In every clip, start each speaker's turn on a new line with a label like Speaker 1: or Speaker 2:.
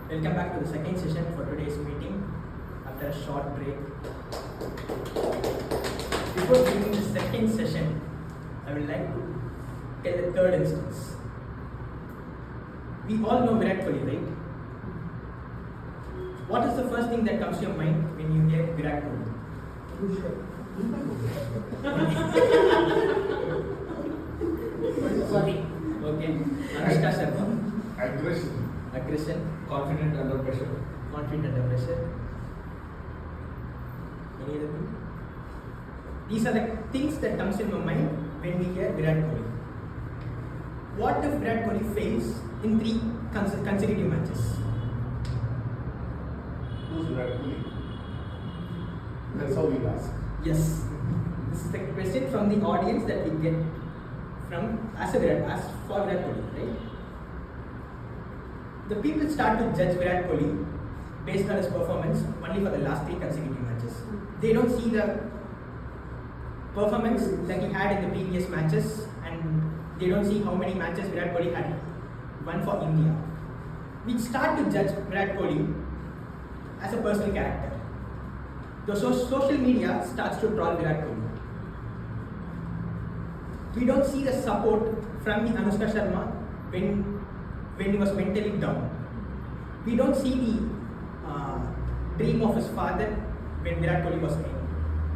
Speaker 1: Welcome back to the second session for today's meeting after a short break. Before beginning the second session, I would like to tell the third instance. We all know Virat Kohli, right? What is the first thing that comes to your mind when you hear Virat Kohli? Sorry. Okay. Anushka Sharma. Aggression.
Speaker 2: Confident under pressure.
Speaker 1: Confident under pressure. Any other thing? These are the things that comes in my mind when we hear Virat Kohli. What if Virat Kohli fails in 3 consecutive matches?
Speaker 2: Who's Virat Kohli? That's how we ask.
Speaker 1: Yes. This is the question from the audience that we get from as for Virat Kohli, right? The people start to judge Virat Kohli based on his performance only for the last 3 consecutive matches. They don't see the performance that he had in the previous matches, and they don't see how many matches Virat Kohli had won for India. We start to judge Virat Kohli as a personal character. The social media starts to troll Virat Kohli. We don't see the support from the Anushka Sharma when he was mentally down. We don't see the dream of his father when Virat Kohli was playing.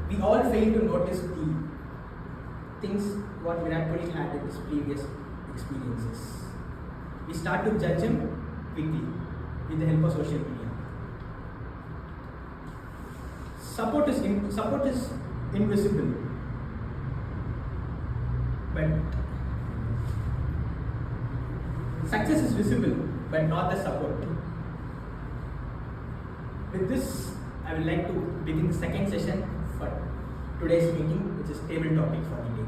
Speaker 1: We all fail to notice the things what Virat Kohli had in his previous experiences. We start to judge him quickly with the help of social media. Support is invisible, but success is visible, but not the support. With this, I would like to begin the second session for today's meeting, which is table topic for the day.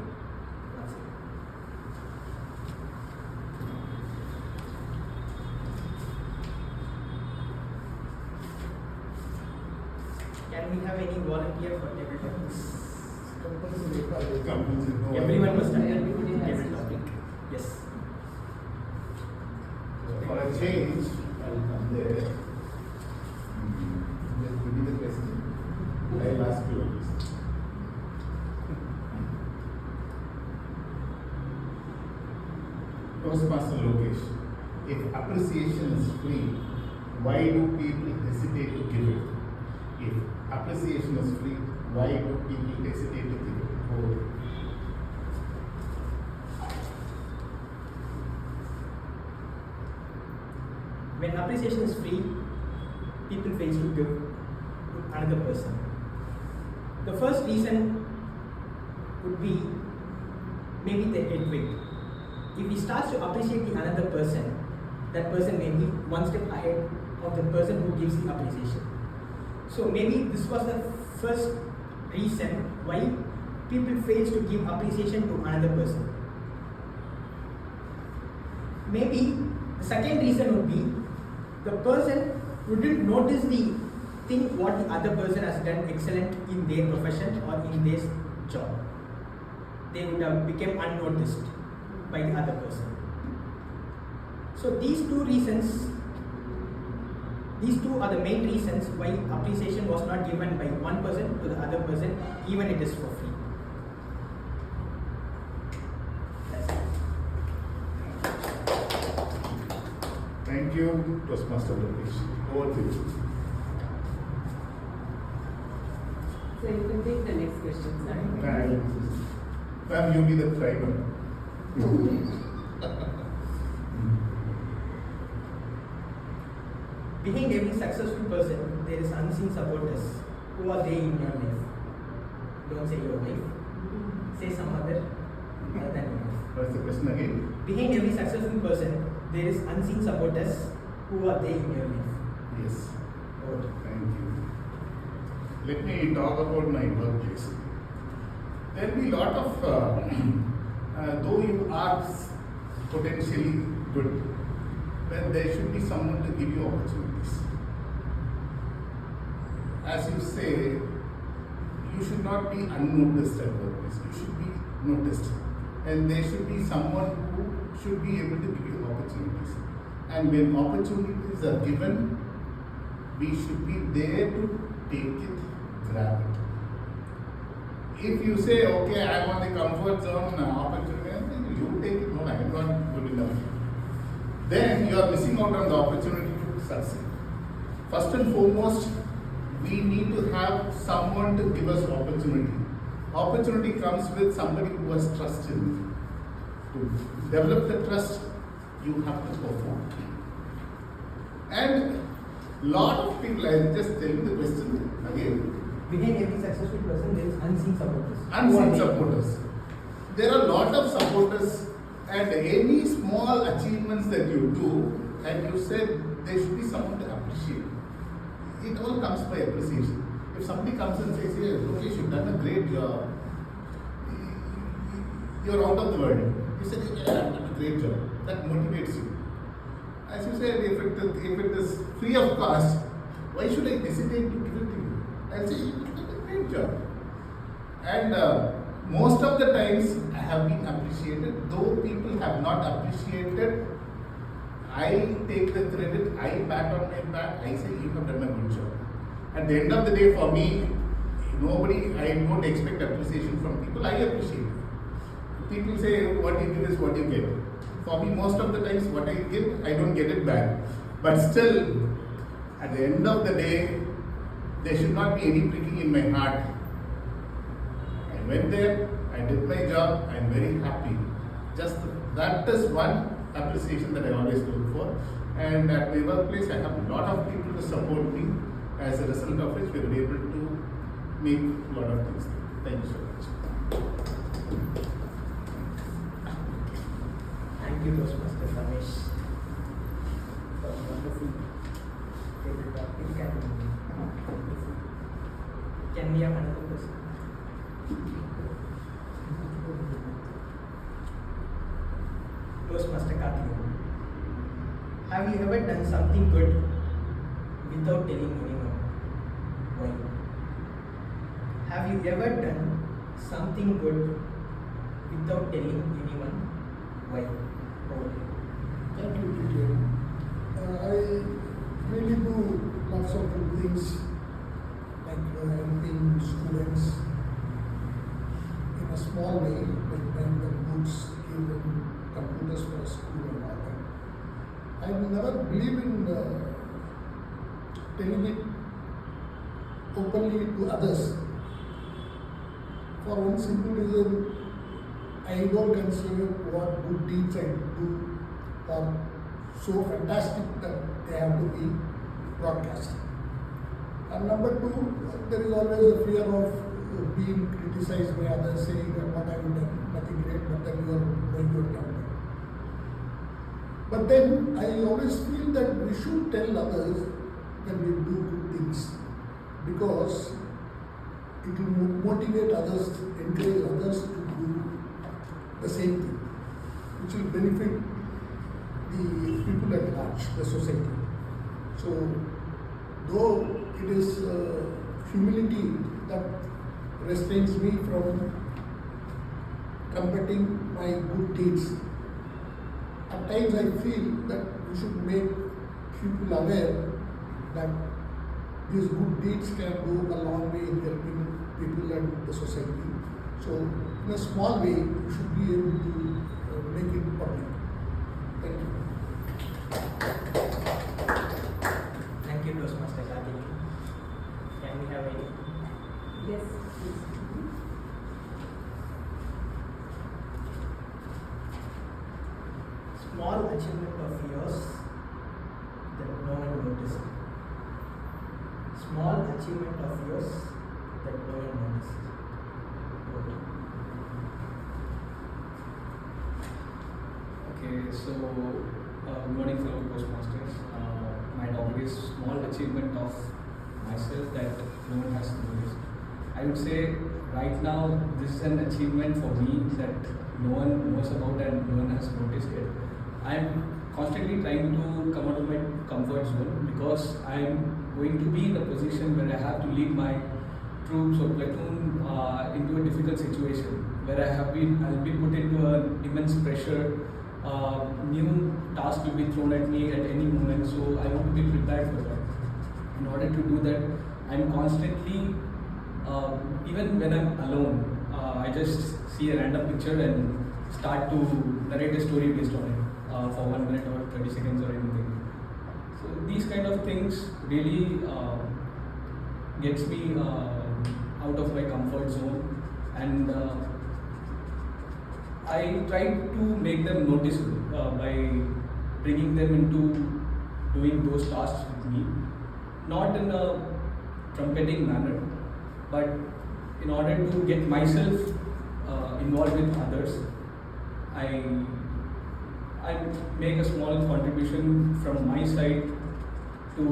Speaker 1: Can we have any volunteer for table topics? Everyone must have table topic. Yes.
Speaker 2: For a change, I'll come there. Just give me the question. I'll ask you this. Toastmaster Lokesh, if appreciation is free, why do people hesitate to give it? If appreciation is free, why do people hesitate to give it?
Speaker 1: When appreciation is free, people fail to give to another person. The first reason would be maybe the head weight. If he starts to appreciate the another person, that person may be one step ahead of the person who gives the appreciation. So maybe this was the first reason why people fail to give appreciation to another person. Maybe the second reason would be the person wouldn't notice the thing what the other person has done excellent in their profession or in their job. They would have become unnoticed by the other person. So these two are the main reasons why appreciation was not given by one person to the other person, even it is for free. That's it.
Speaker 2: Thank you, Toastmaster Lokesh. Over to you.
Speaker 3: So you can take the next question, sir.
Speaker 2: Ma'am, you be the driver.
Speaker 1: Behind every successful person, there is unseen supporters. Who are they in your life? Don't say your life. Say some other than your life.
Speaker 2: What's the question again?
Speaker 1: Behind every successful person, there is unseen supporters. Who are they in your life?
Speaker 2: Yes.
Speaker 1: Oh.
Speaker 2: Thank you. Let me talk about my workplace. There will be a lot of, though you are potentially good, but there should be someone to give you opportunities. As you say, you should not be unnoticed at workplace. You should be noticed. And there should be someone who should be able to give you opportunities. And when opportunities are given, we should be there to take it, grab it. If you say, okay, I'm on the comfort zone, opportunity, you take it, no, I'm not good enough. Then you are missing out on the opportunity to succeed. First and foremost, we need to have someone to give us opportunity. Opportunity comes with somebody who has trust in you. To develop the trust, you have to perform. And lot of people, I just tell you the question again.
Speaker 1: Behind every successful person, there is unseen supporters.
Speaker 2: Unseen supporters. There are a lot of supporters, and any small achievements that you do, and you said there should be someone to appreciate. It all comes by appreciation. If somebody comes and says, "Hey, Lokesh, you've done a great job," you're out of the world. You said, "Yeah, I've done a great job." That motivates you. As you said, if it is free of cost, why should I hesitate to give it to you? I'll say, "You've done a great job." And most of the times I have been appreciated. Though people have not appreciated, I take the credit, I pat on my back, I say, "You have done a good job." At the end of the day, for me, I don't expect appreciation from people, I appreciate it. People say, what you give is what you get. For me, most of the times, what I give, I don't get it back. But still, at the end of the day, there should not be any pricking in my heart. I went there, I did my job, I'm very happy. Just that is one appreciation that I always look for. And at my workplace, I have a lot of people to support me, as a result of which we were able to make a lot of things. Thank you so much.
Speaker 1: Thank you, Toastmaster Ramesh, for wonderful table talk. Can we have another person? Toastmaster Karthik, have you ever done something good without telling anyone? Why? Have you ever done something good without telling anyone? Why?
Speaker 4: Thank you, Peter. I really do lots of good things, like helping students in a small way, like buying them books, give them computers for school and all that. I never believe in telling it openly to others. For one simple reason, I don't consider what good deeds I do are so fantastic that they have to be broadcast. And number two, there is always a fear of being criticized by others, saying that what have you done, nothing great, but then you are going to account. But then I always feel that we should tell others that we do good things, because it will motivate others, encourage others to do the same thing, which will benefit the people at large, the society. So, though it is humility that restrains me from competing my good deeds, at times I feel that we should make people aware that these good deeds can go a long way in helping people and the society. So, in a small way, we should be able to make it public. Thank you.
Speaker 1: Thank you, Toastmaster Karthik. Can we have any?
Speaker 3: Yes, please.
Speaker 1: Small achievement of yours that no one noticed. Small achievement of yours that no one noticed.
Speaker 5: Okay, so good morning, fellow Toastmasters. My topic is small achievement of myself that no one has noticed. I would say right now this is an achievement for me that no one knows about and no one has noticed it. I'm constantly trying to come out of my comfort zone because I'm going to be in a position where I have to lead my troops or platoon into a difficult situation where I'll be put into an immense pressure new task will be thrown at me at any moment, so I want to be prepared for that. In order to do that, I'm constantly, even when I'm alone, I just see a random picture and start to narrate a story based on it for 1 minute or 30 seconds or anything. So these kind of things really gets me out of my comfort zone, and I try to make them noticeable by bringing them into doing those tasks with me, not in a trumpeting manner, but in order to get myself involved with others. I make a small contribution from my side to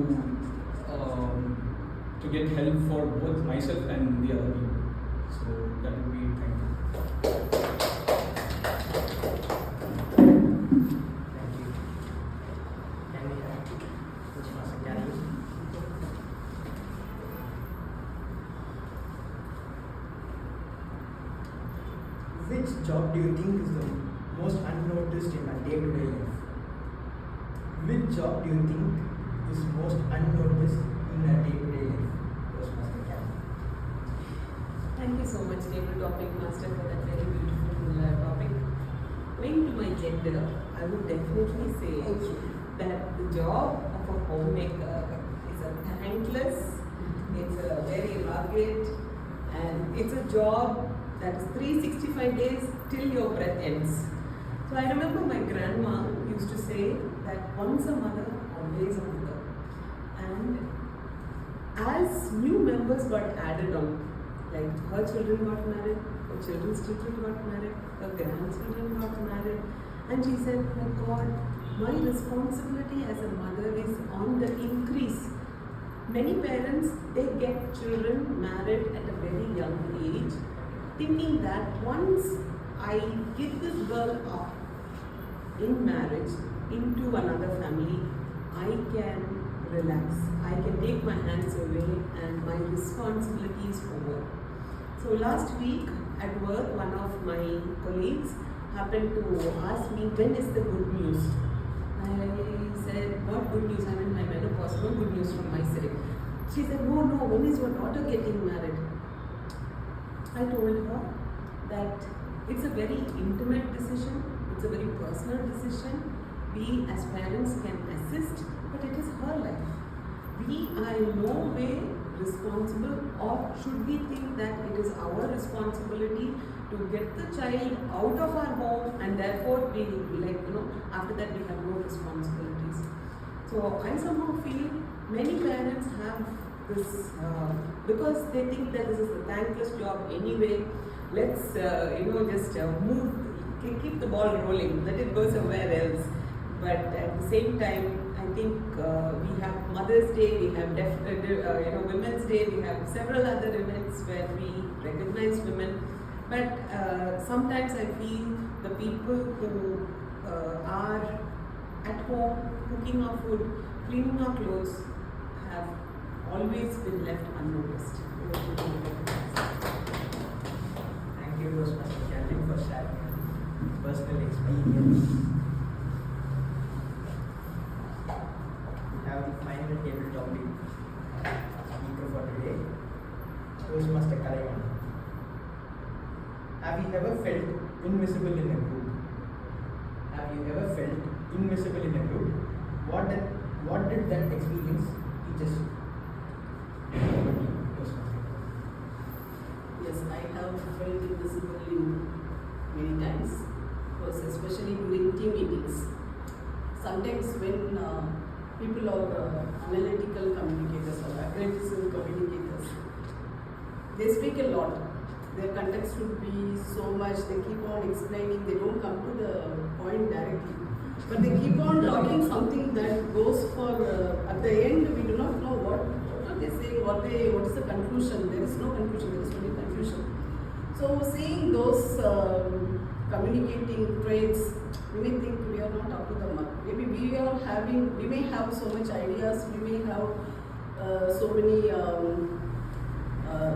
Speaker 5: get help for both myself and the other people. So that would be thank you.
Speaker 1: Thank you. Can we have Coach Master Gary? Which job do you think is the most unnoticed in a day-to-day life? Which job do you think is most unnoticed in a day-to-day life? Coach Master Gary.
Speaker 3: Thank you so much, table topic master, for that very beautiful topic. Going to my gender, I would definitely say that the job of a homemaker is a thankless, it's a very rugged, and it's a job that is 365 days till your breath ends. So I remember my grandma used to say that once a mother, always a mother. And as new members got added on, like her children got married, her children's children got married, her grandchildren got married, and she said, "My God, my responsibility as a mother is on the increase." Many parents, they get children married at a very young age, thinking that once I give this girl up in marriage into another family, I can relax. I can take my hands away and my responsibility is over. So last week at work, one of my colleagues happened to ask me, when is the good news? I said, what good news? I'm in my menopause, no good news from my side. She said, no, when is your daughter getting married? I told her that it's a very intimate decision, it's a very personal decision. We as parents can assist, but it is her life. We are in no way responsible, or should we think that it is our responsibility to get the child out of our home and therefore we after that we have no responsibilities. So I somehow feel many parents have this because they think that this is a thankless job anyway. Let's just move, keep the ball rolling, let it go somewhere else. But at the same time, I think we have Mother's Day, we have Women's Day, we have several other events where we recognize women. But sometimes I feel the people who are at home cooking our food, cleaning our clothes, have always been left unnoticed.
Speaker 1: Thank you, Master Gary, for sharing personal experience. We have the final table topic speaker for today, Master Kalayan. Have you ever felt invisible in a group? Have you ever felt invisible in a group? What did that experience teach us?
Speaker 6: Yes, I have felt invisible in many times, because especially during team meetings. Sometimes when people are analytical communicators or aggressive communicators, they speak a lot. Their context would be so much, they keep on explaining, they don't come to the point directly. But they keep on talking something that goes for, at the end we do not know what are they saying, what is the conclusion. There is no conclusion, there is only confusion. So seeing those communicating traits, we may think we are not up to the mark. Maybe we may have so much ideas, we may have so many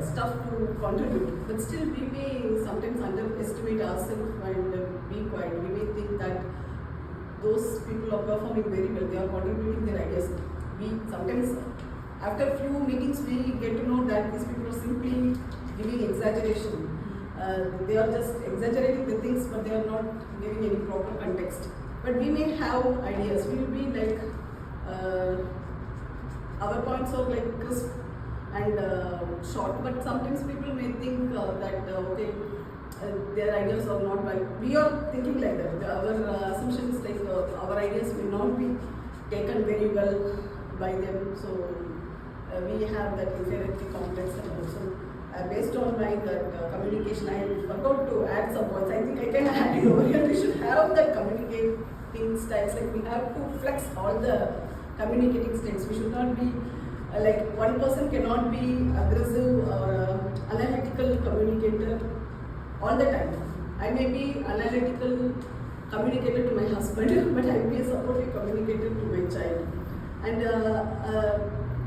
Speaker 6: stuff to contribute, but still we may sometimes underestimate ourselves and be quiet. We may think that those people are performing very well. They are contributing their ideas. We sometimes, after few meetings, we get to know that these people are simply giving exaggeration. They are just exaggerating the things, but they are not giving any proper context. But we may have ideas. We will be like, our points are like crisp and short, but sometimes people may think that okay, their ideas are not right. We are thinking like that. Our assumption is like our ideas may not be taken very well by them. So we have that inferiority complex, and also based on my communication, I forgot to add some points. I think I can add it over here. We should have that communicating styles. Like we have to flex all the communicating styles. We should not be like one person cannot be aggressive or analytical communicator all the time. I may be analytical communicator to my husband, but I will be a supportive communicator to my child. And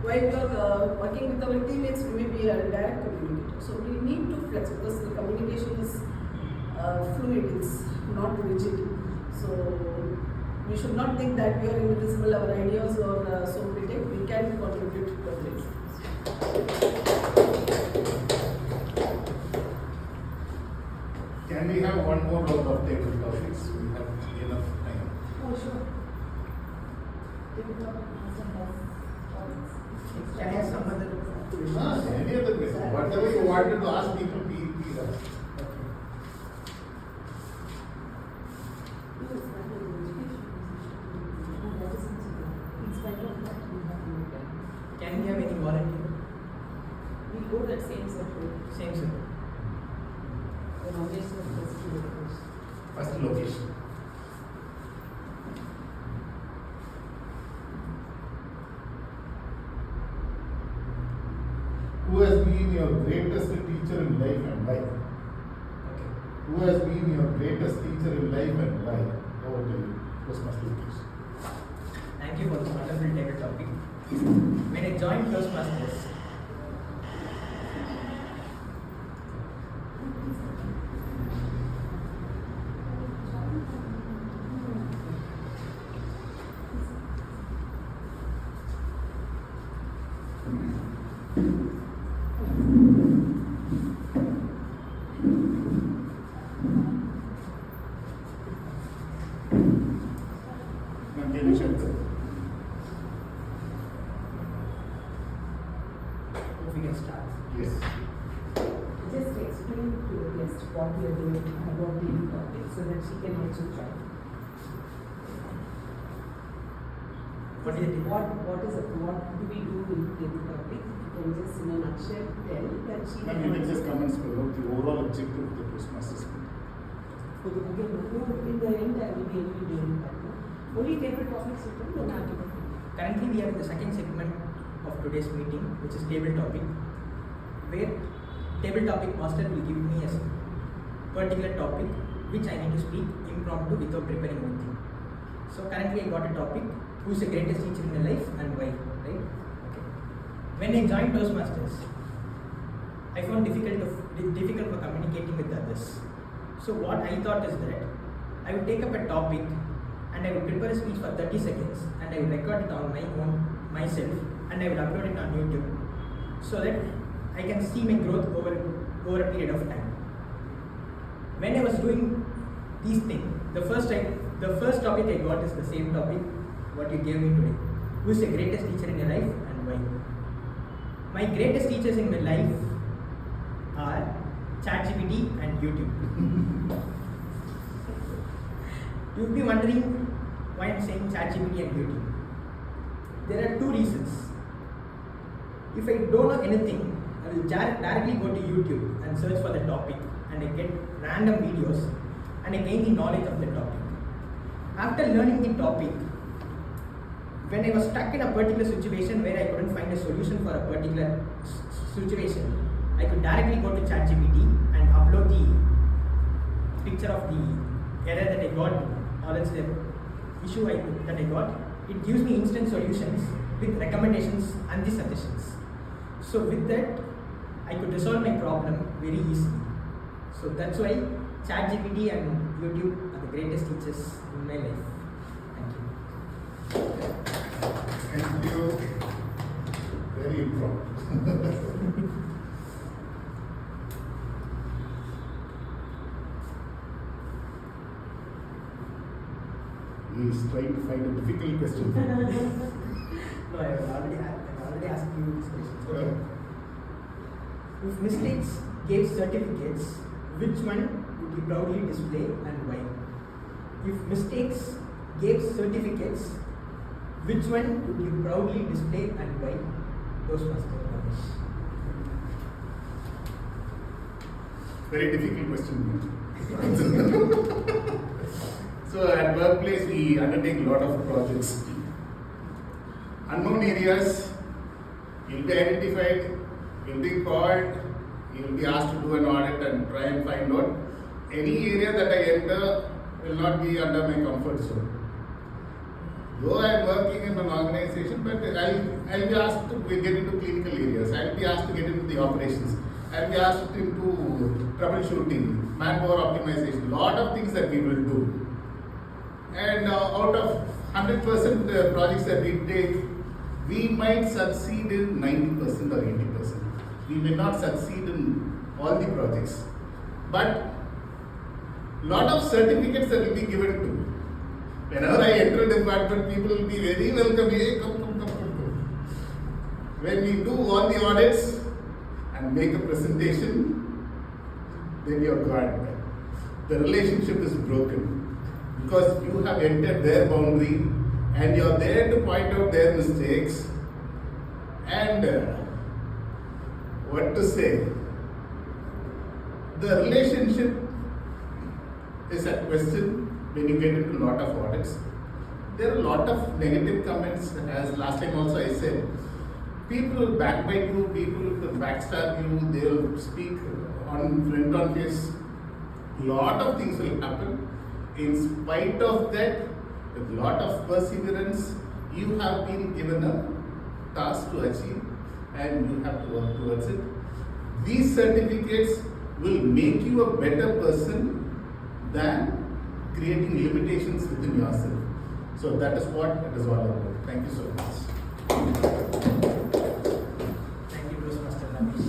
Speaker 6: while we are working with our teammates, we may be a direct communicator. So we need to flex because the communication is fluid, it's not rigid. So we should not think that we are invisible, our ideas are so pretty. We can contribute to it.
Speaker 2: Can we have one more round of table topics? We have enough time.
Speaker 6: Oh, sure.
Speaker 1: Can I have some other questions?
Speaker 2: Any other question? Whatever you wanted to ask people, please ask.
Speaker 1: Can we have any volunteer?
Speaker 3: We go that same circle.
Speaker 1: Same sir.
Speaker 3: The nomination of first two locals.
Speaker 2: First location. Who has been your greatest teacher in life and why?
Speaker 1: Okay.
Speaker 2: Who has been your greatest teacher in life and why? Over to you. Toastmaster Lucas.
Speaker 1: Thank you for this wonderful table topic. When I joined Toastmasters,
Speaker 2: Can you share that?
Speaker 1: if we can start.
Speaker 2: Yes.
Speaker 3: Just explain to the guest what we are doing about the topic so that she can also join.
Speaker 1: What is it?
Speaker 3: What do we do with the topic? You can just in a nutshell tell that she
Speaker 2: Ma'am, you can just come and spell out the overall objective of the Toastmasters meeting.
Speaker 3: in the end I will be able to do that. No? Only table topics you can do.
Speaker 1: Currently, we are in the second segment of today's meeting, which is table topic, where table topic master will give me a particular topic which I need to speak impromptu without preparing anything. So currently, I got a topic: who is the greatest teacher in your life and why? Right? Okay. When I joined Toastmasters, I found difficult for communicating with others. So what I thought is that I would take up a topic and I would prepare a speech for 30 seconds and I would record it on my own myself and I would upload it on YouTube so that I can see my growth over a period of time. When I was doing these things, the first topic I got is the same topic what you gave me today. Who is the greatest teacher in your life and why? My greatest teachers in my life are ChatGPT and YouTube. You'll be wondering why I'm saying ChatGPT and YouTube. There are two reasons. If I don't know anything, I will directly go to YouTube and search for the topic and I get random videos and I gain the knowledge of the topic. After learning the topic, when I was stuck in a particular situation where I couldn't find a solution for a particular situation, I could directly go to ChatGPT and upload the picture of the error that I got, or else the issue that I got. It gives me instant solutions with recommendations and the suggestions. So with that, I could resolve my problem very easily. So that's why ChatGPT and YouTube are the greatest teachers in my life. Thank you.
Speaker 2: Thank you. Very impromptu. He is trying to find a difficult question.
Speaker 1: No, I've already asked you this question. Okay. If mistakes gave certificates, which one would you proudly display and why? If mistakes gave certificates, which one would you proudly display and why? Toastmaster Ramesh.
Speaker 2: Very difficult question. So at workplace we undertake a lot of projects. Unknown areas, you'll be identified, you'll be called, you'll be asked to do an audit and try and find out. Any area that I enter will not be under my comfort zone. Though I am working in an organization, but I'll be asked to get into clinical areas, I'll be asked to get into the operations, I'll be asked into troubleshooting, manpower optimization, lot of things that we will do. And out of 100% projects that we take, we might succeed in 90% or 80%. We may not succeed in all the projects. But lot of certificates that will be given to me. Whenever I enter a department, people will be very welcome. Hey, come. When we do all the audits and make a presentation, then you're gone. The relationship is broken. Because you have entered their boundary and you're there to point out their mistakes and what to say. The relationship is at question when you get into a lot of audits. There are a lot of negative comments, as last time also I said. People will backbite you, people will backstab you, they will speak on front on face. Lot of things will happen. In spite of that, with a lot of perseverance, you have been given a task to achieve and you have to work towards it. These certificates will make you a better person than creating limitations within yourself. So that is what it is all about. Thank you so much.
Speaker 1: Thank you, Toastmaster Ramesh.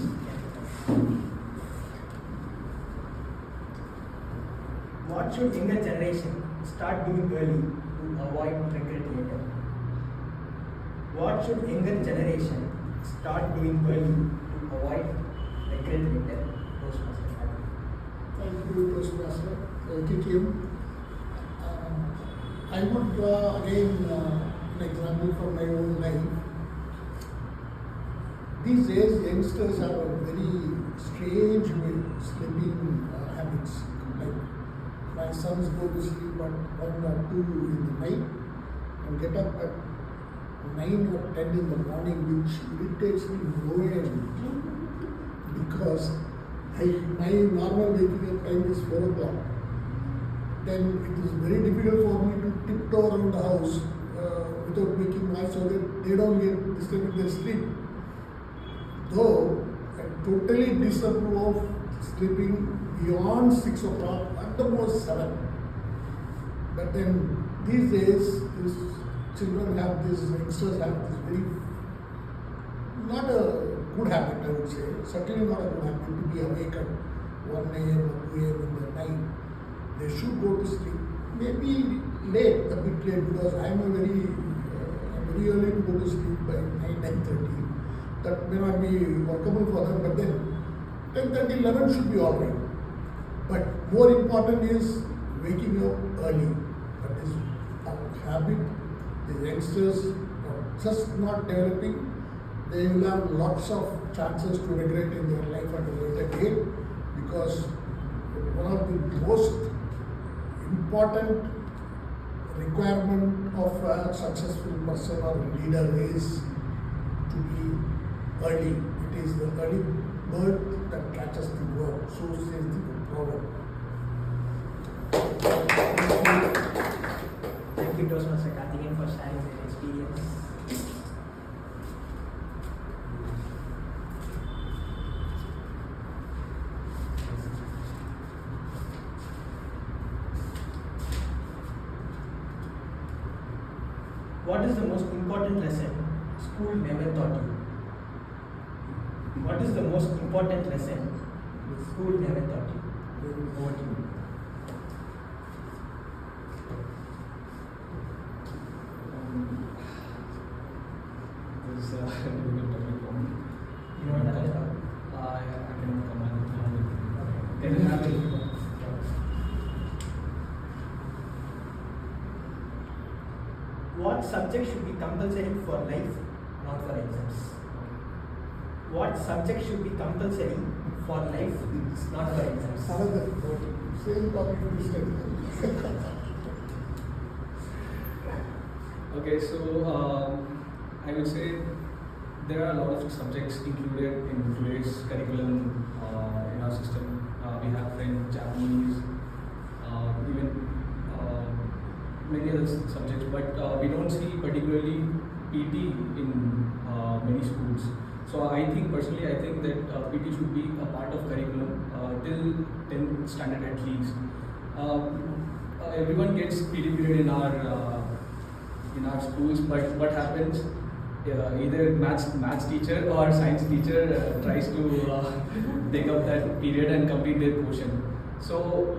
Speaker 1: What should younger generation start doing early to avoid regret later? What should younger generation start doing early to avoid regret later? Toastmaster Ramesh.
Speaker 4: Thank you, Toastmaster. Thank you, Kim. I would again an example from my own life. These days, youngsters have a very strange way sleeping habits. Like my sons go to sleep at 1 or 2 in the night and get up at 9 or 10 in the morning, which irritates me no end. Because my normal waking up time is 4 o'clock. Then it is very difficult for me to tiptoe around the house without making noise so that they don't get disturbed in their sleep. Though I totally disapprove of sleeping beyond 6 o'clock, at the most 7. But then these days, these children have this, youngsters have this very, not a good habit, I would say, certainly not a good habit to be awake at 1 a.m. or 2 a.m. in the night. They should go to sleep, maybe late, a bit late, because I'm very early to go to sleep by 9:30. That may not be workable for them, but then 10:30, 11 should be all right. But more important is waking up early. That is a habit the youngsters are just not developing. They will have lots of chances to regret in their life at a later date, because one of the most important requirement of a successful person or leader is to be early. It is the early bird that catches the worm. So says the proverb.
Speaker 1: Thank you, Toastmaster Karthikeyan, for sharing that experience. What is the most important lesson school never taught you? What is the most important lesson school never taught you? Over to you.
Speaker 5: This is a difficult topic for me.
Speaker 1: You know what that is?
Speaker 5: I cannot comment.
Speaker 1: Then you have to. What subject should be compulsory for life, not for exams? What subject should be compulsory for life, not for exams?
Speaker 4: Another same topic we said.
Speaker 5: Okay, so I would say there are a lot of subjects included in today's curriculum in our system. We have French, Japanese, even many other subjects, but we don't see particularly PT in many schools. So I think personally, I think that PT should be a part of curriculum till 10th standard at least. Everyone gets PT period in our schools, but what happens? Either maths teacher or science teacher tries to take up that period and complete their portion. So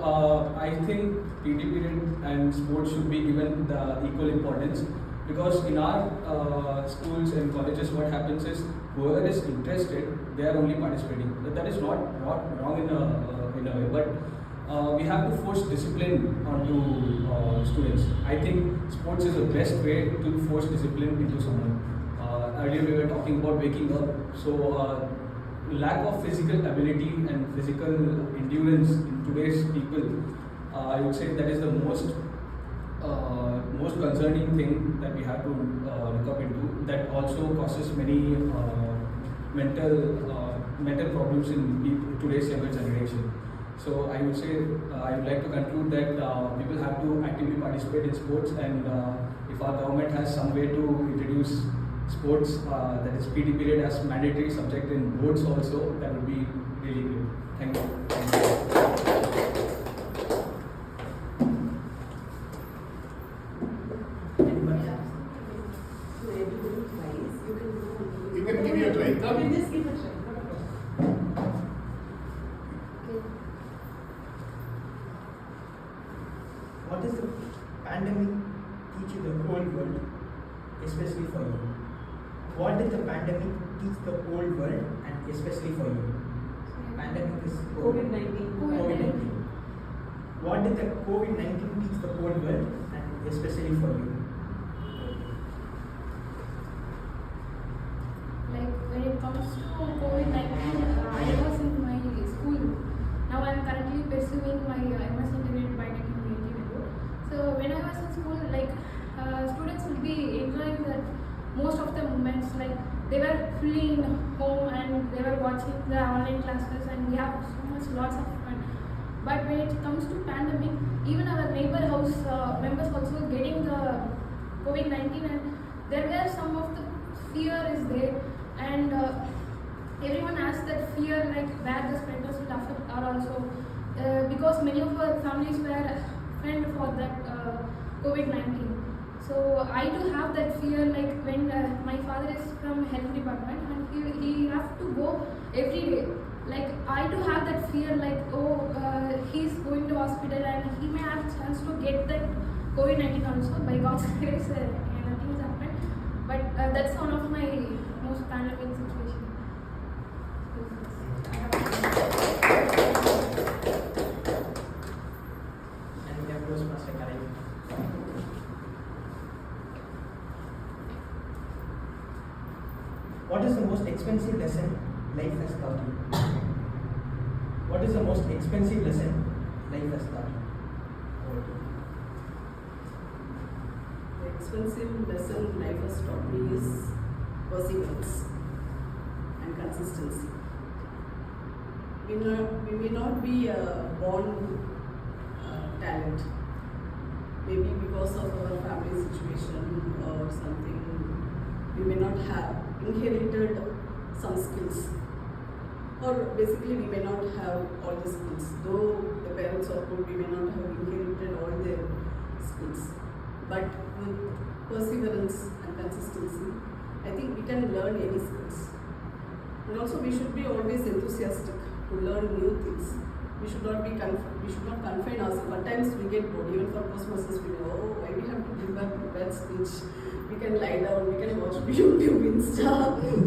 Speaker 5: I think PT period and sports should be given the equal importance, because in our schools and colleges, what happens is whoever is interested, they are only participating. That is not wrong in a way, but we have to force discipline onto students. I think sports is the best way to force discipline into someone. Earlier we were talking about waking up, so lack of physical ability and physical endurance in today's people, I would say that is the most concerning thing that we have to look up into. That also causes many mental problems in today's younger generation. So I would say I would like to conclude that people have to actively participate in sports, and if our government has some way to introduce sports, that is PT period as mandatory subject in boards also, that would be really great. Thank you.
Speaker 2: You can give it a try.
Speaker 6: You
Speaker 2: Come.
Speaker 6: can just give a try.
Speaker 1: What is the pandemic teach the whole world, especially for you? What did the pandemic teach the whole world and especially for you? Pandemic is
Speaker 3: COVID-19.
Speaker 1: COVID-19. What did the COVID-19 teach the whole world and especially for you?
Speaker 7: Like when it comes to COVID-19, I was in my school. Now I am currently pursuing my MS integrated biotechnology level. So when I was in school, like students will be enjoying that most of the moments. Like they were fully in home and they were watching the online classes, and we have so much lots of fun. But when it comes to pandemic, even our neighbor house members also getting the COVID-19, and there were some of the fear is there, and everyone has that fear, like where the spreaders will affect are also because many of our families were friend for that COVID-19. So I do have that fear, like when my father is from health department and he have to go every day. Like I do have that fear, like he's going to hospital and he may have chance to get that COVID-19 also. By God's grace, nothing has happened. But that's one of my most pandemic situation.
Speaker 1: And we have Toastmaster Karai. What is the most expensive lesson life has taught you? What is the most expensive lesson life has taught you?
Speaker 6: The expensive lesson life has taught me is perseverance and consistency. We may not be a born talent. Maybe because of our family situation or something, we may not have inherited some skills. Or basically we may not have all the skills. Though the parents are good, we may not have inherited all their skills. But with perseverance easy. I think we can learn any skills. And also we should be always enthusiastic to learn new things. We should not confine ourselves. At times we get bored. Even for Toastmasters, we know, oh, why we have to prepare speech? We can lie down, we can watch YouTube, Insta.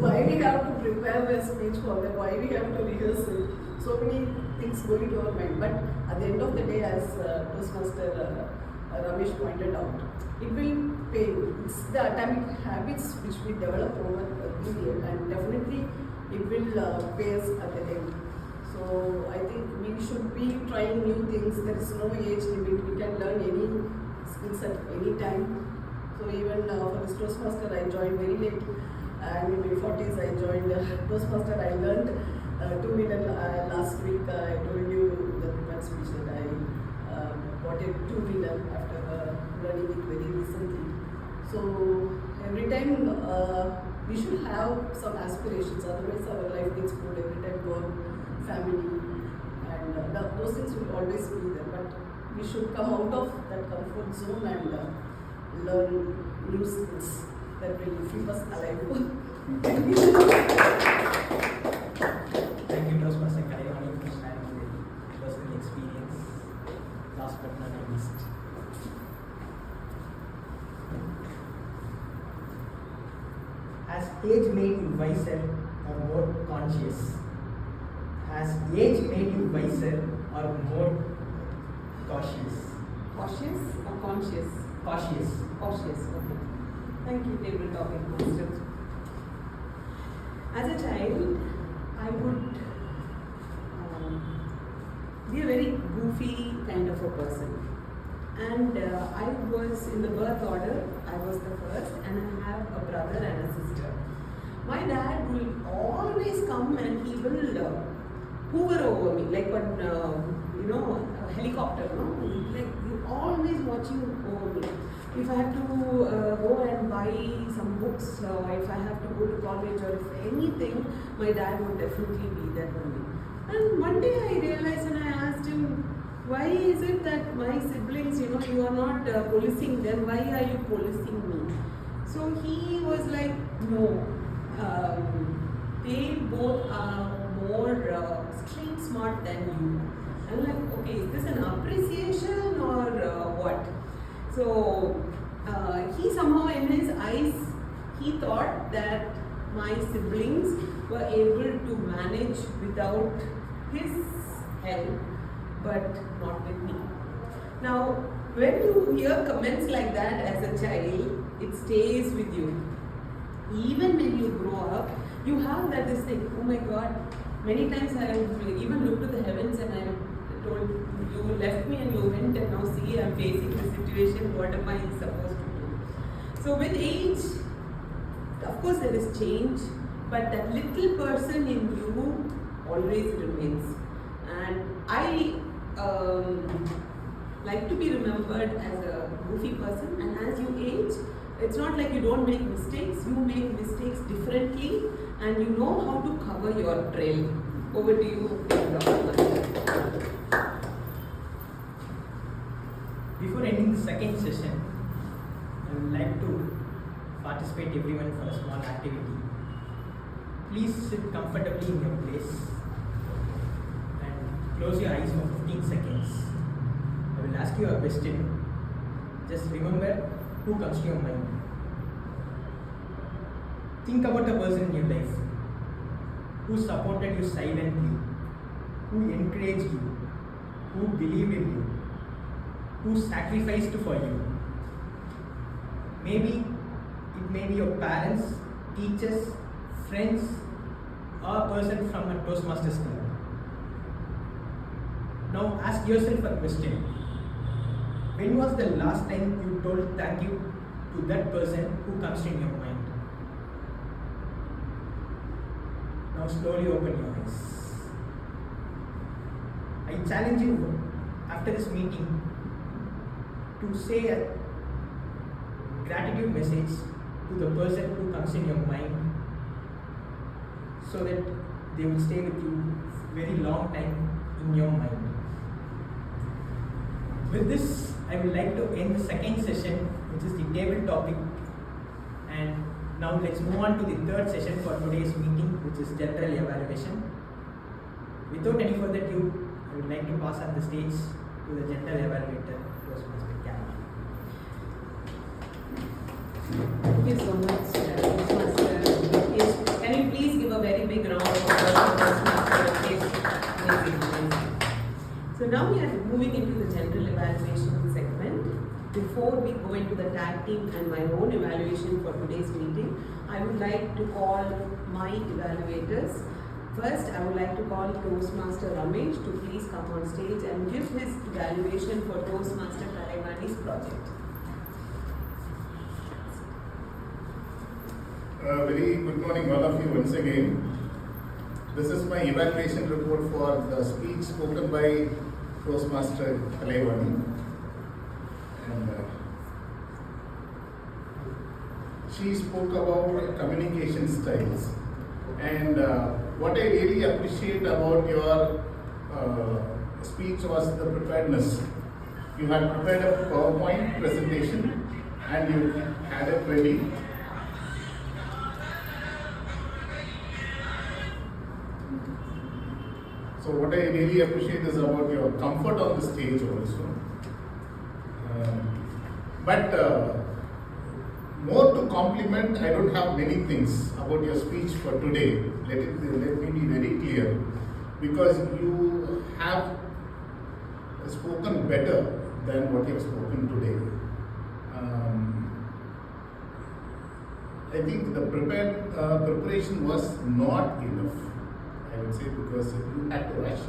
Speaker 6: Why we have to prepare a speech for them? Why we have to rehearse it? So many things go into our mind. But at the end of the day, as Toastmaster Ramesh pointed out, it will pay. It's the atomic habits which we develop over a period, and definitely it will pay us at the end. So I think we should be trying new things. There is no age limit. We can learn any skills at any time. So even for this Toastmaster, I joined very late. And in my 40s, I joined Toastmaster. I learned 2 minutes last week. I told you that speech that I bought a 2-wheeler after learning it very recently. So every time we should have some aspirations. Otherwise, our life gets bored every time. Work, family, and those things will always be there. But we should come out of that comfort zone and learn new skills that will keep us alive.
Speaker 1: Thank you, Toastmaster Kalyani, for sharing your personal experience. Last but not least. Has age made you wiser or more conscious? Has age made you wiser or more cautious?
Speaker 3: Cautious or conscious?
Speaker 1: Cautious.
Speaker 3: Cautious, okay. Thank you, table topic master. As a child, I would be a very goofy kind of a person. And I was in the birth order, I was the first, and I have a brother and a sister. My dad will always come and he will hover over me, like when, a helicopter, no? Like you're always watching over me. If I have to go and buy some books, if I have to go to college or if anything, my dad would definitely be there for me. And one day I realized and I asked him, why is it that my siblings, you are not policing them, why are you policing me? So he was like, no, they both are more street smart than you. I'm like, okay, is this an appreciation or what? So he somehow in his eyes, he thought that my siblings were able to manage without his help, but not with me. Now, when you hear comments like that as a child, it stays with you. Even when you grow up, you have that this thing, oh my God, many times I have even looked to the heavens and I have told, you left me and you went and now see I'm facing the situation, what am I supposed to do? So with age, of course there is change, but that little person in you always remains. And I like to be remembered as a goofy person, and as you age, it's not like you don't make mistakes, you make mistakes differently and you know how to cover your trail. Over to you, Dr.
Speaker 1: Before ending the second session, I would like to participate everyone for a small activity. Please sit comfortably in your place and close your eyes for 15 seconds. I will ask you a question. Just remember who comes to your mind. Think about a person in your life who supported you silently, who encouraged you, who believed in you, who sacrificed for you. Maybe it may be your parents, teachers, friends, or a person from a Toastmasters club. Now ask yourself a question. When was the last time you told thank you to that person who comes in your mind? Now slowly open your eyes. I challenge you after this meeting to say a gratitude message to the person who comes in your mind so that they will stay with you very long time in your mind. With this, I would like to end the second session, which is the table topic, and Now let's move on to the third session for today's meeting, which is general evaluation. Without any further ado, I would like to pass on the stage to the general evaluator, Toastmaster Karen.
Speaker 3: Thank you so much, Toastmaster. Yes, can you please give a very big round of applause to Toastmaster? Yes, amazing. So now we are moving into the general evaluation segment. Before we go into the tag team and my own evaluation for today's meeting, I would like to call my evaluators. First, I would like to call Toastmaster Ramesh to please come on stage and give his evaluation for Toastmaster Kalaivani's project.
Speaker 2: Very good morning all of you once again. This is my evaluation report for the speech spoken by Toastmaster Kalaivani. And she spoke about communication styles. And what I really appreciate about your speech was the preparedness. You had prepared a PowerPoint presentation and you had it ready. So what I really appreciate is about your comfort on the stage also. But more to compliment, I don't have many things about your speech for today. Let me be very clear, because you have spoken better than what you have spoken today. I think the preparation was not enough, I would say, because you had to rush.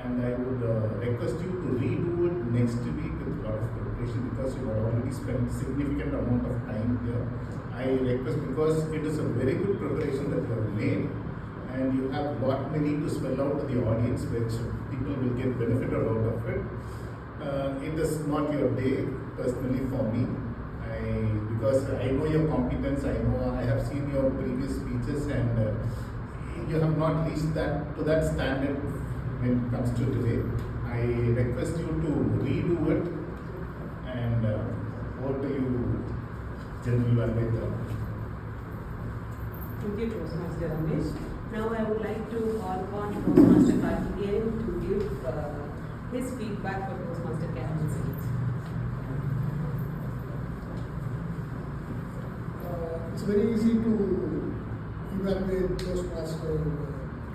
Speaker 2: And I would request you to redo it next week with a lot of preparation, because you have already spent significant amount of time here. I request, because it is a very good preparation that you have made, and you have lot many to spell out to the audience, which people will get benefit out of it. It is not your day personally for me, because I know your competence. I have seen your previous speeches, and you have not reached that to that standard. When it comes to today, I request you to redo it, and over to you, General Evaluator.
Speaker 3: Thank you, Toastmaster Ramesh. Now I would like to call upon Toastmaster Karthikeyan to give his feedback for Toastmaster Karen's speech.
Speaker 4: It's very easy to evaluate Toastmaster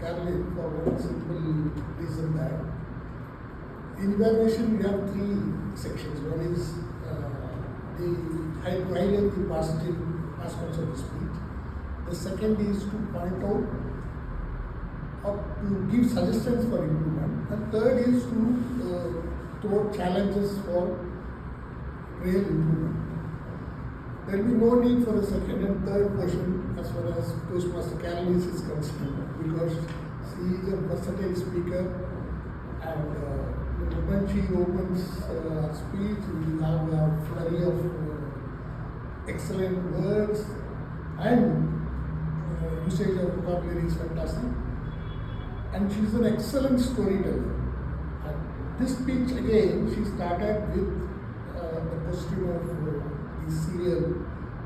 Speaker 4: Carolyn for one simple reason that in evaluation we have three sections. One is the highlight the positive aspects of the speech. The second is to point out or to give suggestions for improvement. And third is to throw challenges for real improvement. There will be no need for a second and third portion as far as Toastmaster Carolyn is concerned, because she is a versatile speaker, and the moment she opens her speech, we have a flurry of excellent words, and usage of vocabulary is fantastic. And she is an excellent storyteller. And this speech again, she started with the question of the serial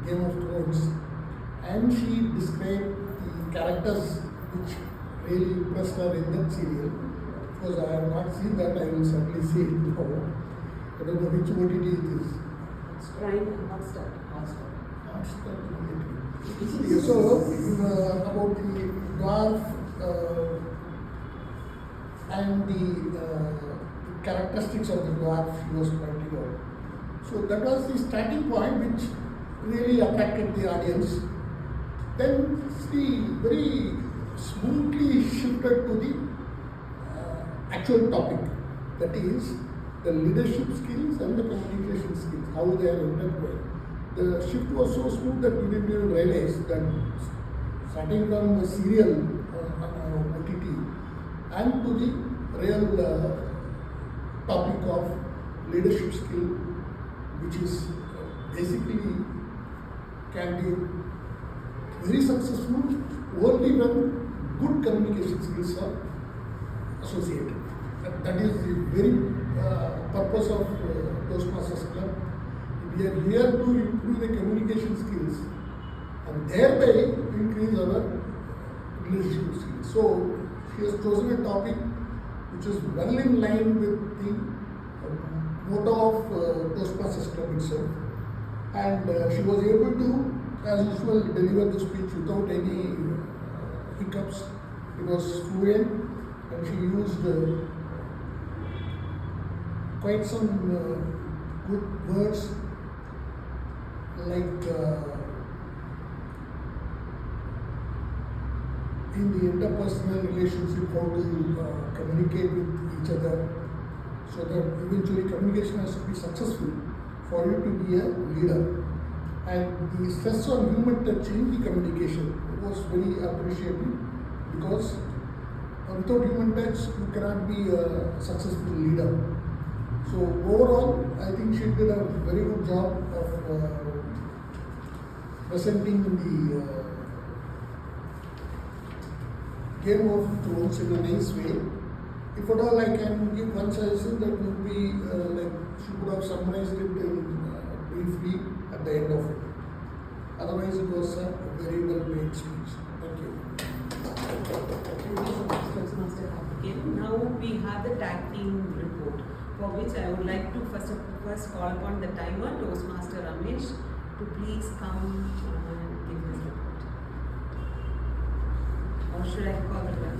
Speaker 4: Game of Thrones, and she described the characters which really impressed her in that serial. Because I have not seen that, I will certainly see it now. I don't know which OTT it is.
Speaker 3: It's Prime and Hotstar.
Speaker 4: Hotstar. Yeah, so, about the dwarf and the characteristics of the dwarf she was pointing out. So that was the starting point which really attracted the audience. Then she very smoothly shifted to the actual topic, that is the leadership skills and the communication skills, how they are intertwined. The shift was so smooth that we didn't even realize that starting from the serial on OTT and to the real topic of leadership skill, which is basically can be very successful only when good communication skills are associated. That is the very purpose of Toastmasters Club. We are here to improve the communication skills and thereby increase our relationship skills. So she has chosen a topic which is well in line with the motto of Toastmasters Club itself, and she was able to, as usual, deliver the speech without any hiccups. It was fluent, and she used quite some good words like in the interpersonal relationship, how to communicate with each other, so that eventually communication has to be successful for you to be a leader. And the stress on human touch in the communication was very appreciated, because without human touch you cannot be a successful leader. So overall, I think she did a very good job of presenting the Game of Thrones in a nice way. If at all I can give one suggestion, that would be like she could have summarized it in, briefly at the end of it. Otherwise, it was a very well made speech. Thank you.
Speaker 3: Thank you so much, Toastmaster Karthikeyan. Now we have the tag team report, for which I would like to first call upon the timer, Toastmaster Ramesh, to please come and give his report. Or should I call the timer?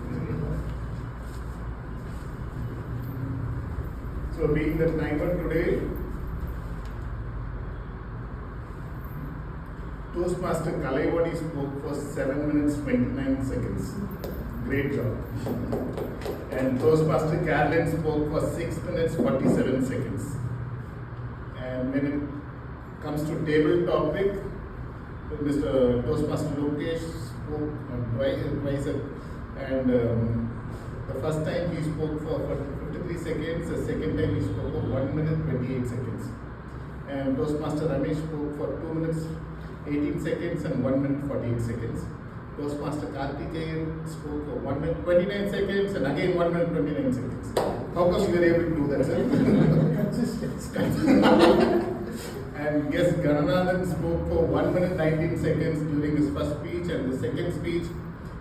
Speaker 2: So being the timer today, Toastmaster Kalaivadi spoke for 7 minutes 29 seconds. Great job. And Toastmaster Carolyn spoke for 6 minutes 47 seconds. And when it comes to table topic, Mr. Toastmaster Lokesh spoke twice, and the first time he spoke for 53 seconds, the second time he spoke for 1 minute 28 seconds. And Toastmaster Ramesh spoke for 2 minutes 18 seconds and 1 minute 48 seconds. Toastmaster Karthikeyan spoke for 1 minute 29 seconds and again 1 minute 29 seconds. How come you were able to do that, sir? Consistency. And yes, Gananathan spoke for 1 minute 19 seconds during his first speech and the second speech,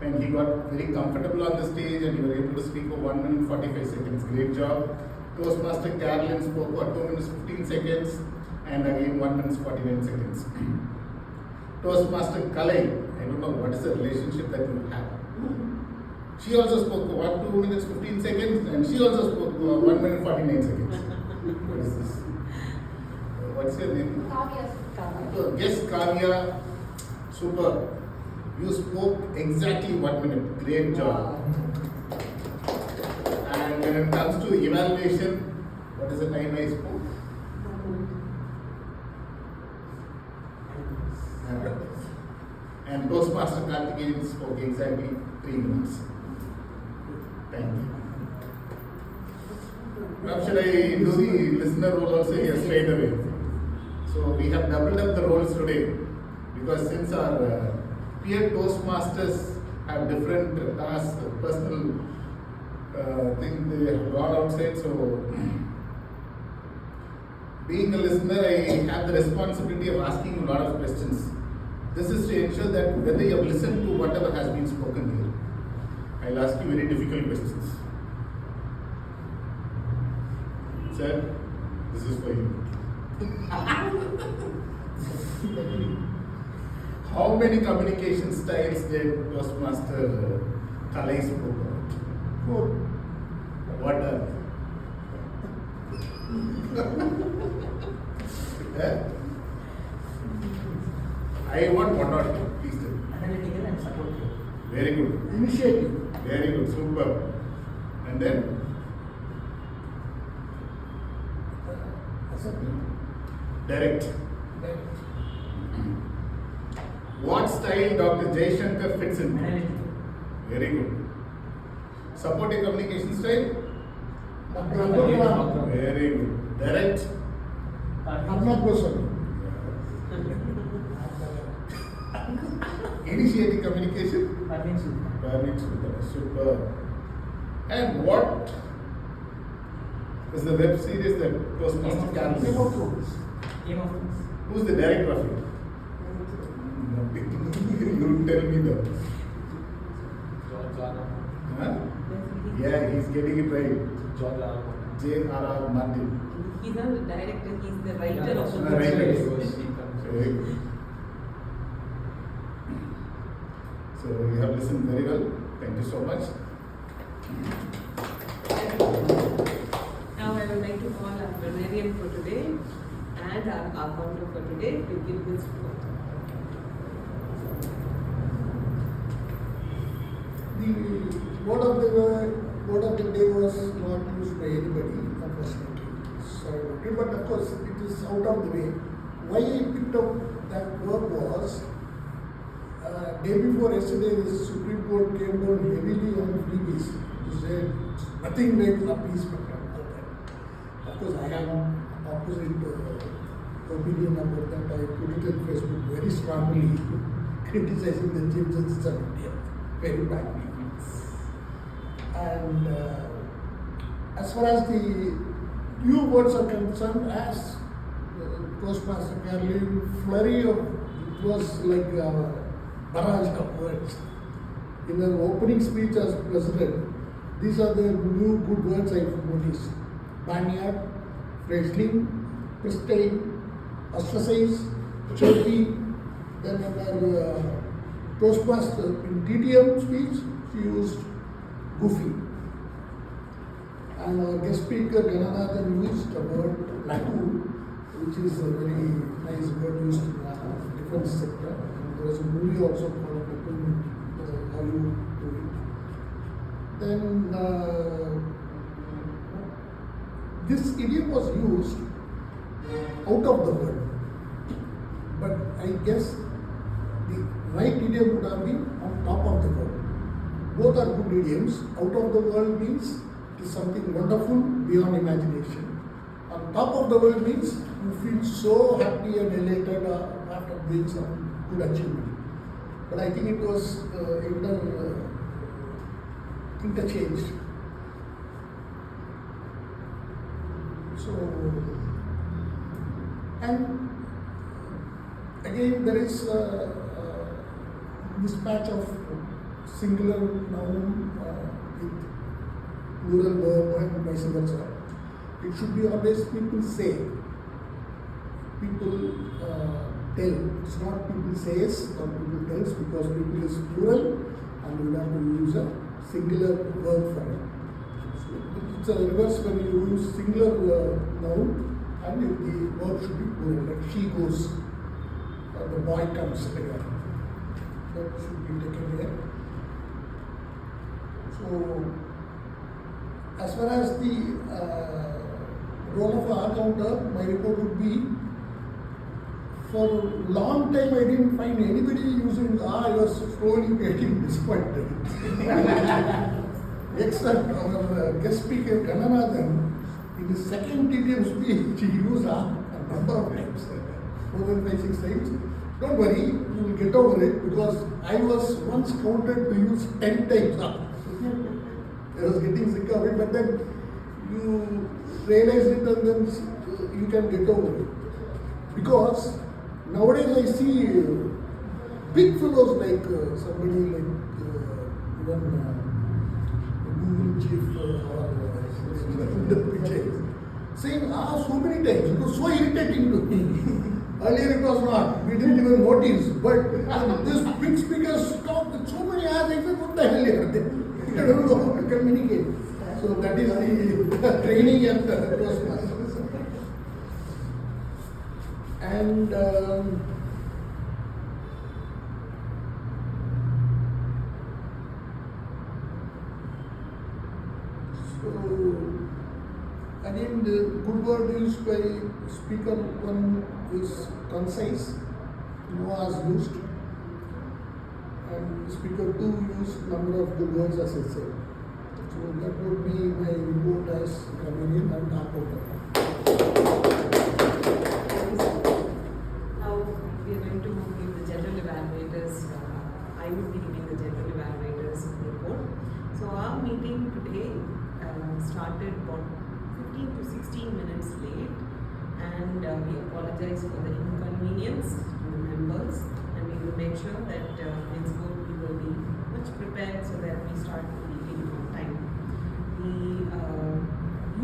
Speaker 2: and he got very comfortable on the stage and he was able to speak for 1 minute 45 seconds. Great job. Toastmaster Carolyn spoke for 2 minutes 15 seconds and again 1 minute 49 seconds. Toastmaster Kalai, I don't know what is the relationship that you have. She also spoke for 2 minutes 15 seconds and she also spoke for 1 minute 49 seconds. What is this? What's your name?
Speaker 7: Kavya.
Speaker 2: Yes, Kavya, super. You spoke exactly 1 minute. Great job. And when it comes to evaluation, what is the time I spoke? And Toastmaster Karthikeyan spoke exactly 3 minutes. Thank you. Now should I do the listener role also? Yes, straight away. So we have doubled up the roles today, because since our peer Toastmasters have different tasks, personal thing, they have gone outside. So being a listener, I have the responsibility of asking a lot of questions. This is to ensure that whether you have listened to whatever has been spoken here, I'll ask you very difficult questions. Sir, this is for you. How many communication styles did Toastmaster Kalai spoke about?
Speaker 4: 4.
Speaker 2: What are they? I want 1 or 2, please tell me.
Speaker 1: Analytical and supportive.
Speaker 2: Very good.
Speaker 4: Initiative.
Speaker 2: Very good, super. And then direct. What style Dr. Jaishankar fits in?
Speaker 1: Analytical.
Speaker 2: Very good. Supportive communication style?
Speaker 4: Dr.
Speaker 2: Very good. Direct?
Speaker 4: Arnab Goswami.
Speaker 2: Initiating communication?
Speaker 1: Parveen Sultan.
Speaker 2: Very super. Super. And what is the web series that Toastmaster
Speaker 4: Game of
Speaker 2: Carolyn?
Speaker 4: Thrones.
Speaker 1: Game of Thrones.
Speaker 2: Who's the director of it? You tell me that. Huh? Yeah, he's getting it right. J.R.R. Martin.
Speaker 3: He's not the director, he's the writer of the book.
Speaker 2: Writer.
Speaker 5: Right.
Speaker 2: So you have listened very well. Thank you so much.
Speaker 3: Now I would like to call our grammarian for today and our accountant for today to give this report.
Speaker 4: The word of the day was not used by anybody, unfortunately. Sorry about it, but of course it is out of the way. Why I picked up that word was day before yesterday, the Supreme Court came down heavily on freebies to say nothing like appeasement and all that. Of course, I am opposite opinion about that. I put it on Facebook very strongly, criticizing the Chief Justice of India very badly. And as far as the new words are concerned, as Postmaster Caroline, flurry of it was like barrage of words. In her opening speech as president, these are the new good words I've noticed: barnyard, wrestling, pristine, ostracize, chirpy. Then in her Toastmaster in TTM speech, she used goofy. And our guest speaker Gananathan used the word lagoon, which is a very nice word used in the defense sector. And there was a movie also called Lagoon, the Hollywood movie. Then this idiom was used out of the word, but I guess the right idiom would have been on top of the word. Both are good idioms. Out of the world means it is something wonderful beyond imagination. On top of the world means you feel so happy and elated after doing some good achievement. But I think it was interchanged. So, and again there is a mismatch of singular noun with plural verb and vice versa. It should be always people say, people tell. It's not people says or people tells, because people is plural and you have to use a singular verb for it. So it's a reverse when you use singular noun and the verb should be plural, like she goes, the boy comes, like that. That should be taken here. So, as far as the role of an accountant, my report would be, for a long time I didn't find anybody using I was slowly getting disappointed. Except our guest speaker Gananathan, in his second TTM speech, he used a number of times, more than 5-6 times. Don't worry, you will get over it, because I was once counted to use 10 times. I was getting sick of it, but then you realize it and then you can get over it. Because nowadays I see big fellows like somebody like even Google chief saying so many times. It was so irritating to me. Earlier it was not. We didn't even notice. But this big speakers talk with so many hours. I said, what the hell are they? I don't know how to communicate. So that is the training at Toastmasters. And so again, the good word used by speaker one is concise, was used, and speaker two used number of good words as I said. So that would be my report as grammarian and accountant.
Speaker 3: Now we are going to give the general evaluators. I will be giving the general evaluators report. So our meeting today started about 15 to 16 minutes late, and we apologize for the inconvenience to the members, and we will that henceforth we will be much prepared so that we start the meeting on time. We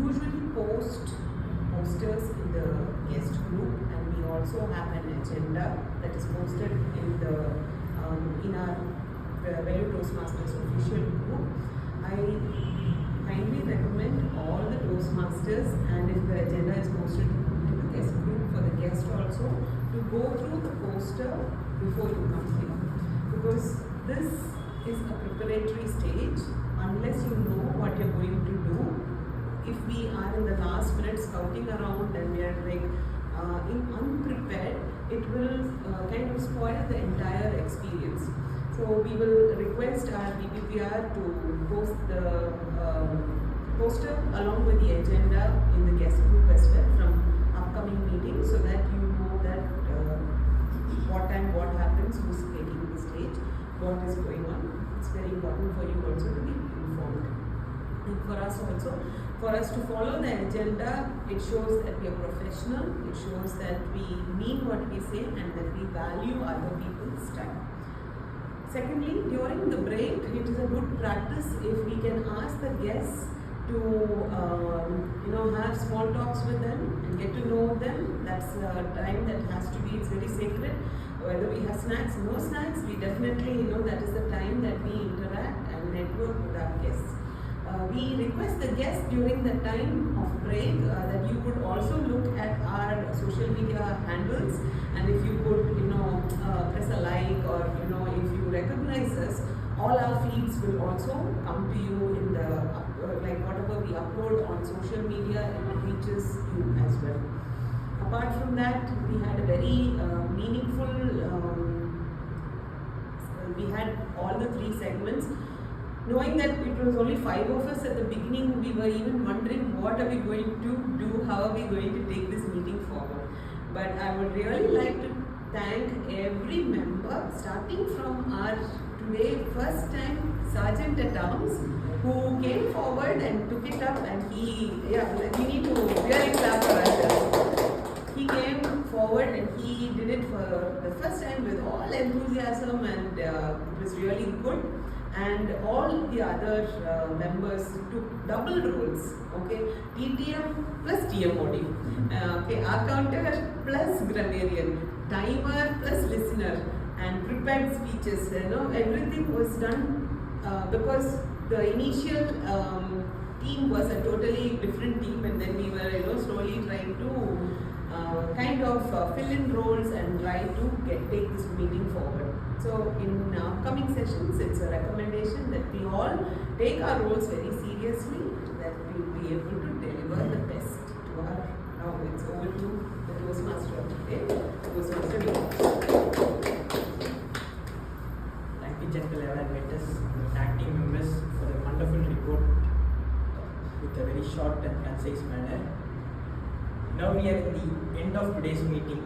Speaker 3: usually post posters in the guest group, and we also have an agenda that is posted in our Value Toastmasters official group. I kindly recommend all the Toastmasters, and if the agenda is posted in the guest group, for the guest also to go through the poster before you come here, because this is a preparatory stage. Unless you know what you're going to do, if we are in the last minute scouting around and we are like unprepared, it will kind of spoil the entire experience. So we will request our BPPR to post the poster along with the agenda in the guest group as well from upcoming meetings, so that you know that what time what happens, who's taking the stage, what is going on. It's very important for you also to be informed. And for us also, for us to follow the agenda, it shows that we are professional, it shows that we mean what we say and that we value other people's time. Secondly, during the break, it is a good practice if we can ask the guests to have small talks with them and get to know them. That's a time that has to be, it's very sacred. Whether we have snacks, no snacks, we definitely, that is the time that we interact and network with our guests. We request the guests during the time of break that you could also look at our social media handles, and if you could press a like, or if you recognize us, all our feeds will also come to you in the like whatever we upload on social media, it reaches you as well. Apart from that, we had a very meaningful we had all the 3 segments. Knowing that it was only 5 of us at the beginning, we were even wondering what are we going to do, how are we going to take this meeting forward. But I would really like to thank every member, starting from our today first time Sergeant at Arms, who came forward and took it up, and we need to really clap for ourselves. He came forward and he did it for the first time with all enthusiasm, and it was really good. And all the other members took double roles, okay? TTM plus TMOD, okay? Accounter plus grammarian, timer plus listener, and prepared speeches. Everything was done because the initial team was a totally different team, and then we were slowly trying to kind of fill in roles and try to take this meeting forward. So in upcoming sessions, it's a recommendation that we all take our roles very seriously, that we will be able to deliver the best to our. Now it's over to the Toastmaster of today, Toastmaster Vinod.
Speaker 1: Thank you, Gentle Evaluators, the acting members, for a wonderful report with a very short and concise manner. Now we are at the end of today's meeting.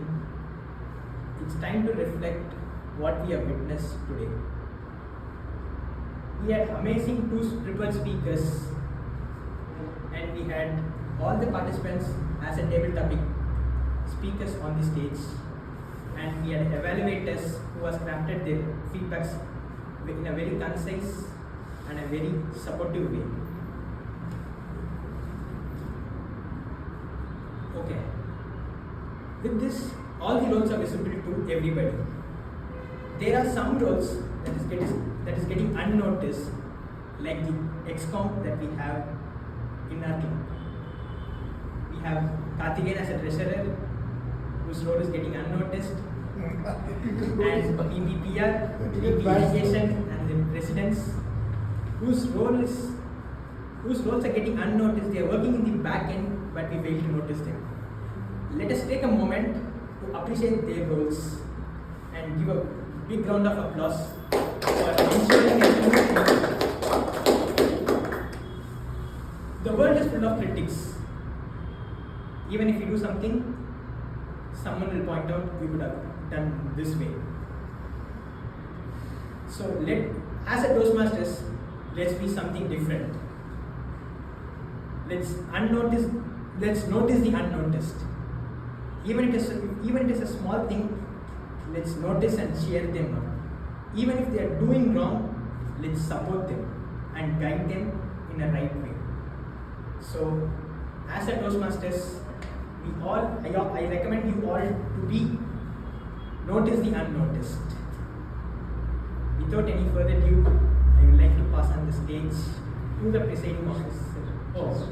Speaker 1: It's time to reflect what we have witnessed today. We had amazing 2 triple speakers, and we had all the participants as a table topic speakers on the stage, and we had evaluators who has crafted their feedbacks in a very concise and a very supportive way. Okay. With this, all the roles are visible to everybody. There are some roles that is getting unnoticed, like the XCOM that we have in our team. We have Karthikeyan as a treasurer, whose role is getting unnoticed, and PPPR, PP education, and the residents, whose roles are getting unnoticed. They are working in the back end, but we fail to notice them. Let us take a moment to appreciate their roles and give a big round of applause for ensuring a The world is full of critics. Even if you do something, someone will point out you could have done this way. So as a Toastmasters, let's be something different. Let's notice the unnoticed. Even it is a small thing, let's notice and cheer them up. even if they are doing wrong, let's support them and guide them in a right way. So, as a Toastmasters, I recommend you all to be notice the unnoticed. Without any further ado, I would like to pass on the stage to the presiding officer.
Speaker 2: Oh.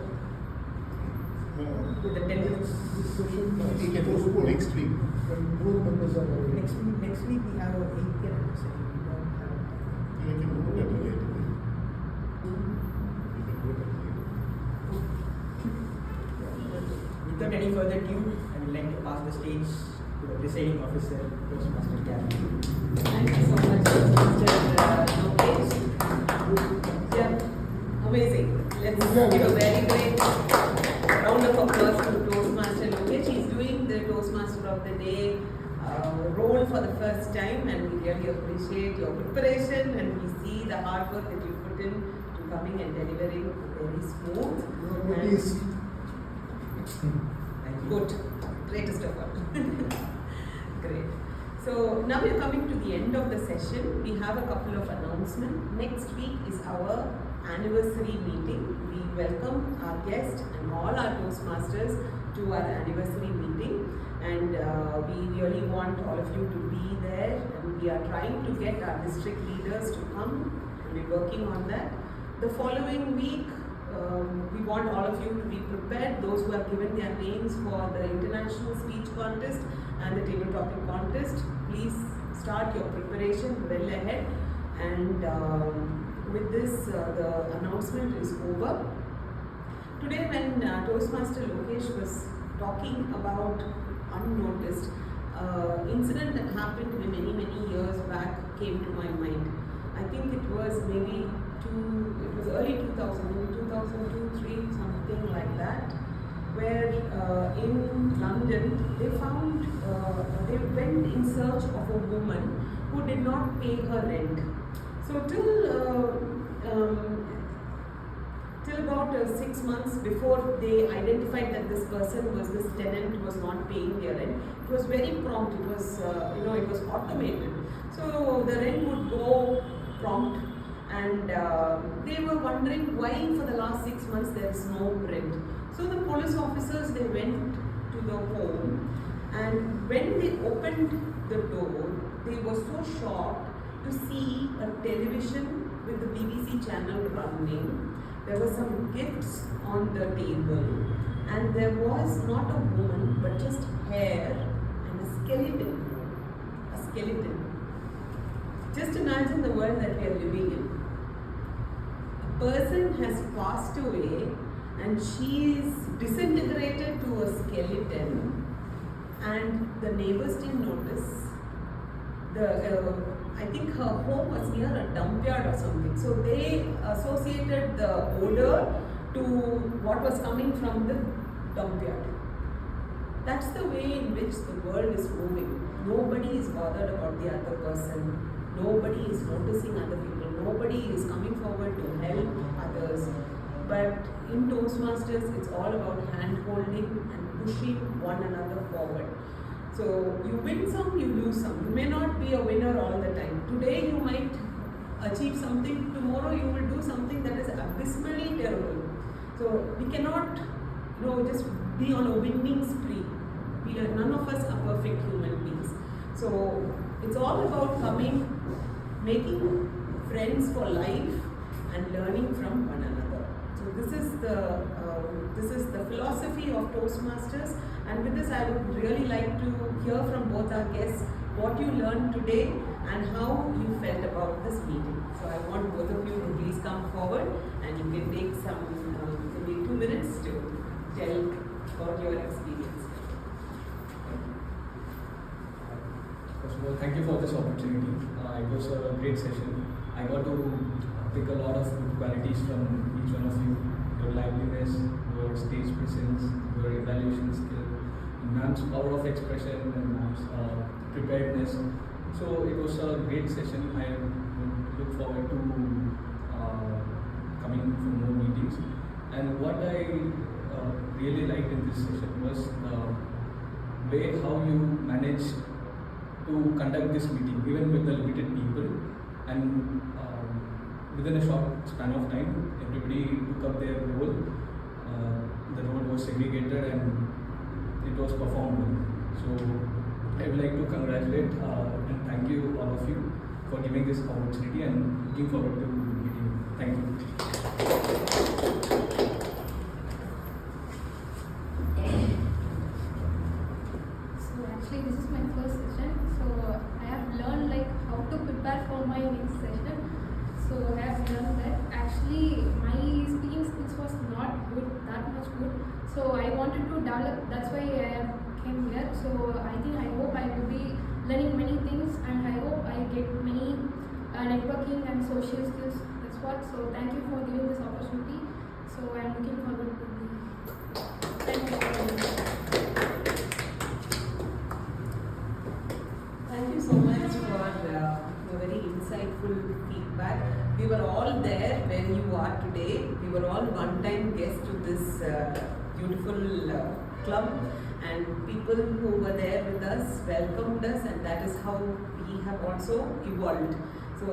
Speaker 1: With the 10 minutes.
Speaker 4: This session
Speaker 2: We can postpone next week.
Speaker 4: when board members are available.
Speaker 1: Next week we have a 8th year anniversary. We don't have.
Speaker 2: We can do that later. We can do that later.
Speaker 1: Without any further ado, I would like to pass the stage to the presiding officer, Toastmaster Gavin.
Speaker 3: Thank you so much, Mr. Lokesh. Yeah, amazing. Let's give a very great round of applause to Toastmaster Lokesh. He's doing the Toastmaster of the Day role for the first time, and we really appreciate your preparation, and we see the hard work that you put in to coming and delivering very smooth.
Speaker 4: You are noticed.
Speaker 1: Thank you.
Speaker 3: Good. Greatest of all. Great. So now we are coming to the end of the session. We have a couple of announcements. Next week is our anniversary meeting. We welcome our guests and all our Toastmasters to our anniversary meeting. And we really want all of you to be there. And we are trying to get our district leaders to come. And we're working on that. The following week, we want all of you to be prepared. Those who have given their names for the international speech contest and the table topic contest, please start your preparation well ahead. And with this, the announcement is over. Today, when Toastmaster Lokesh was talking about Unnoticed, incident that happened to me many years back came to my mind. I think it was maybe it was early 2000, maybe 2002, 3, something like that, where in London they found, they went in search of a woman who did not pay her rent. So till about 6 months before they identified that this tenant was not paying their rent, it was very prompt. It was, it was automated. So the rent would go prompt, and they were wondering why for the last 6 months there is no rent. So the police officers, they went to the home, and when they opened the door, they were so shocked to see a television with the BBC channel running. There were some gifts on the table, and there was not a woman but just hair and a skeleton. A skeleton. Just imagine the world that we are living in. A person has passed away and she is disintegrated to a skeleton, and the neighbors didn't notice. I think her home was near a dump yard or something. So they associated the odor to what was coming from the dump yard. That's the way in which the world is moving. Nobody is bothered about the other person. Nobody is noticing other people. Nobody is coming forward to help others. But in Toastmasters, it's all about hand-holding and pushing one another forward. So you win some, you lose some. You may not be a winner all the time. Today you might achieve something, tomorrow you will do something that is abysmally terrible. So we cannot, just be on a winning spree. None of us are perfect human beings. So it's all about coming, making friends for life, and learning from one another. So this is the philosophy of Toastmasters. And with this, I would really like to hear from both our guests what you learned today and how you felt about this meeting. So I want both of you to please come forward, and you can take maybe 2 minutes to tell about your experience.
Speaker 5: First of all, thank you for this opportunity. It was a great session. I got to pick a lot of good qualities from each one of you. Your liveliness, your stage presence, your evaluation skill, ma'am's power of expression, and ma'am's preparedness. So it was a great session. I look forward to coming for more meetings. And what I really liked in this session was the way how you manage to conduct this meeting, even with the limited people. And within a short span of time, everybody took up their role. The role was segregated and it was performed well. So I would like to congratulate and thank you, all of you, for giving this opportunity, and looking forward to meeting you. Thank you.
Speaker 7: So actually this is my first session. So I have learned like how to prepare for my next session. So I have learned that actually my speaking skills was not that much good. So I wanted to develop, that's why I came here. So I hope I will be learning many things, and I hope I get many networking and social skills. That's what. So thank you for giving this opportunity. So I'm looking forward to the. Thank you.
Speaker 3: Thank you so much for your very insightful feedback. We were all there where you are today. We were all one-time guests to this beautiful club, and people who were there with us welcomed us, and that is how we have also evolved. So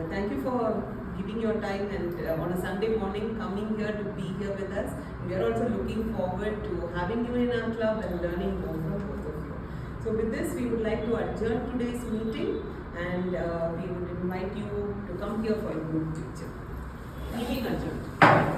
Speaker 3: thank you for giving your time, and on a Sunday morning coming here to be here with us. We are also looking forward to having you in our club and learning more from both of you. So with this, we would like to adjourn today's meeting, and we would invite you to come here for a group picture. Meeting adjourned.